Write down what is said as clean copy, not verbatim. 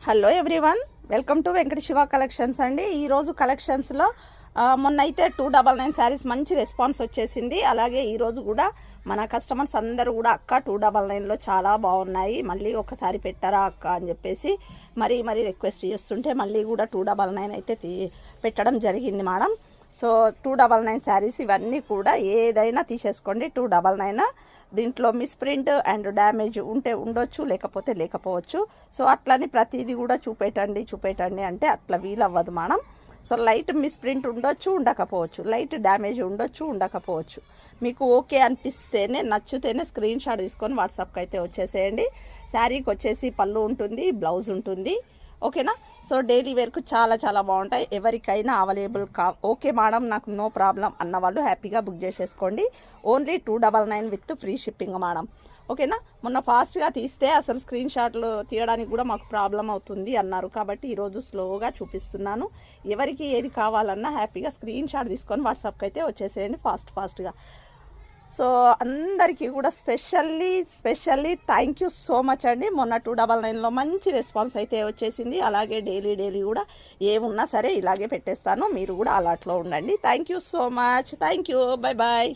Hello everyone, welcome to Venkata Shiva collections అండి. ఈరోజు కలెక్షన్స్లో మొన్న అయితే 299 శారీస్ మంచి రెస్పాన్స్ వచ్చేసింది. అలాగే ఈరోజు కూడా మన కస్టమర్స్ అందరూ కూడా అక్క 299లో చాలా బాగున్నాయి, మళ్ళీ ఒకసారి పెట్టారా అక్క అని చెప్పేసి మరీ రిక్వెస్ట్ చేస్తుంటే మళ్ళీ కూడా 299 అయితే పెట్టడం జరిగింది మేడం. సో 299 శారీస్ ఇవన్నీ కూడా ఏదైనా తీసేసుకోండి. 299 దీంట్లో మిస్ప్రింట్ అండ్ డ్యామేజ్ ఉంటే ఉండొచ్చు, లేకపోతే లేకపోవచ్చు. సో అట్లని ప్రతిదీ కూడా చూపెట్టండి అంటే అట్లా వీలవ్వదు మేడం. సో లైట్ మిస్ప్రింట్ ఉండొచ్చు, ఉండకపోవచ్చు, లైట్ డ్యామేజ్ ఉండొచ్చు, ఉండకపోవచ్చు. మీకు ఓకే అనిపిస్తేనే నచ్చితేనే స్క్రీన్ షాట్ తీసుకొని వాట్సాప్కి అయితే వచ్చేసేయండి. శారీకి వచ్చేసి పళ్ళు ఉంటుంది, బ్లౌజ్ ఉంటుంది, ఓకేనా. సో డైలీ వేర్కు చాలా బాగుంటాయి. ఎవరికైనా అవైలబుల్ ఓకే మేడం నాకు నో ప్రాబ్లం అన్న వాళ్ళు హ్యాపీగా బుక్ చేసేసుకోండి. Only 299 with free shipping madam, ఓకేనా. మొన్న ఫాస్ట్గా తీస్తే అసలు స్క్రీన్ షాట్లు తీయడానికి కూడా మాకు ప్రాబ్లం అవుతుంది అన్నారు, కాబట్టి ఈరోజు స్లోగా చూపిస్తున్నాను. ఎవరికి ఏది కావాలన్నా హ్యాపీగా స్క్రీన్ షాట్ తీసుకొని వాట్సాప్కి అయితే వచ్చేసేయండి ఫాస్ట్గా. సో అందరికీ కూడా specially thank you so much అండి. మొన్న 299లో మంచి రెస్పాన్స్ అయితే వచ్చేసింది. అలాగే డైలీ కూడా ఏమున్నా సరే ఇలాగే పెట్టేస్తాను, మీరు కూడా అలాట్లో ఉండండి. Thank you so much, thank you, by.